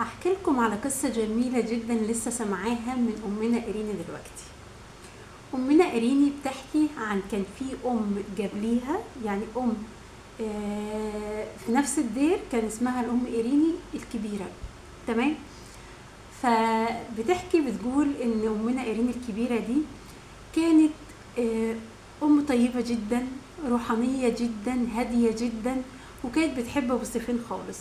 هحكي لكم على قصة جميلة جدا لسه سمعاها من أمنا إيريني دلوقتي. أمنا إيريني بتحكي عن كان في جابليها، يعني في نفس الدير كان اسمها الأم إيريني الكبيرة. تمام. فبتحكي بتقول إن أمنا إيريني الكبيرة دي كانت أم طيبة جدا، روحانية جدا، هادية جدا، وكانت بتحب أبو سيفين خالص،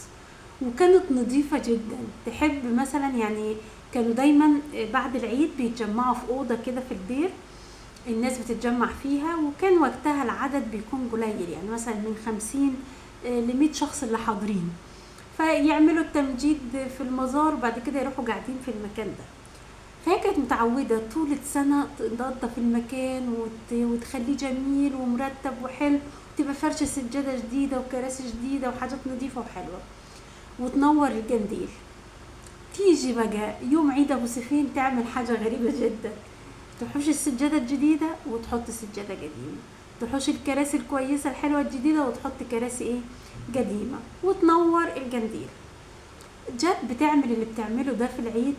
وكانت نظيفة جدا. تحب مثلا يعني كانوا دايما بعد العيد بيتجمعوا في أوضة كده في الدير، الناس بتتجمع فيها، وكان وقتها العدد بيكون قليل، يعني مثلا من 50 ل100 شخص اللي حاضرين، فيعملوا التمجيد في المزار وبعد كده يروحوا قاعدين في المكان ده. فهي كانت متعودة طول السنة تنظف المكان وتخليه جميل ومرتب وحلو، وتبقى فرشة سجادة جديدة وكراسي جديدة وحاجات نظيفة وحلوة، وتنور الجنديل. تيجي بقى يوم عيد ابو سيفين تعمل حاجة غريبة جدا، تحوش السجادة الجديدة وتحط سجادة قديمة، تحوش الكراسي الكويسة الحلوة الجديدة وتحط كراسي قديمة، وتنور الجنديل. جت بتعمل اللي بتعمله ده في العيد،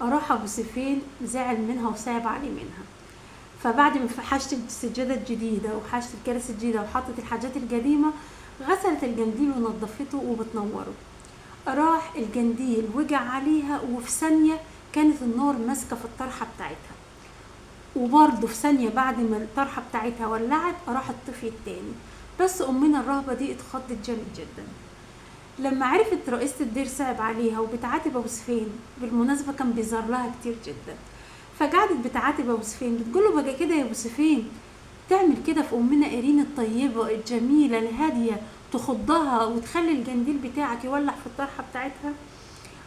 راح ابو سيفين زعل منها وصعب عليه منها. فبعد ما حشت السجادة الجديدة وحشت الكراسي الجديدة وحطت الحاجات القديمة، غسلت الجنديل ونظفته وبتنوره. راح الجنديل وقع عليها، وفي ثانية كانت النار ماسكة في الطرحة بتاعتها، وبرضه في ثانية بعد ما الطرحة بتاعتها ولعت راحت طفيت تاني. بس أمنا الرهبة دي اتخضت جامد جدا. لما عرفت رئيسة الدير صعب عليها وبتعاتب أبو سفين، بالمناسبة كان بيظهر لها كتير جدا، فقعدت بتعاتب أبو سفين، بتقوله بقى كده يا أبو سفين تعمل كده في أمنا إيرين الطيبة الجميلة الهادية، تخضها وتخلي الجنديل بتاعك يولع في الطرحة بتاعتها؟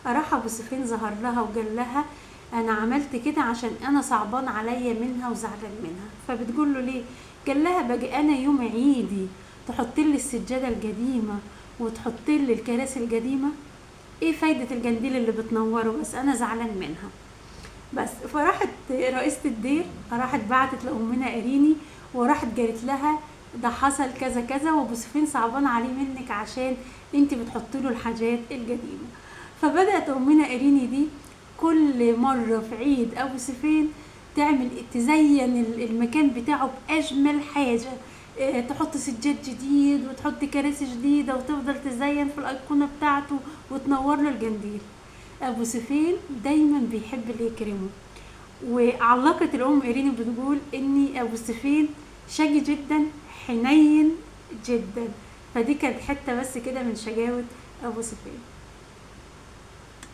راح ابو سفين ظهر لها وقال لها انا عملت كده عشان انا صعبان عليا منها وزعلان منها. فبتقول له ليه؟ قال لها باجي انا يوم عيدي تحط لي السجاده القديمه وتحط لي الكراسي القديمه؟ ايه فايده الجنديل اللي بتنوره؟ بس انا زعلان منها. بس فراحت رئيسة الدير راحت بعتت لأمنا إيريني وراحت قالت لها ده حصل كذا كذا، وابو سفين صعبان عليه منك عشان انت بتحط له الحاجات القديمه. فبدأت أمنا إيريني دي كل مرة في عيد أبو سفين تزين المكان بتاعه بأجمل حاجة، تحط سجاد جديد وتحط كراسي جديدة وتفضل تزين في الأيقونة بتاعته وتنور له الجنديل. أبو سفين دايما بيحب اللي يكرمه. وعلقت الأم إيريني بتقول إني أبو سفين شقي جدا، حنين جدا. فدي كانت حتة بس كده من شجاوة أبو سفين.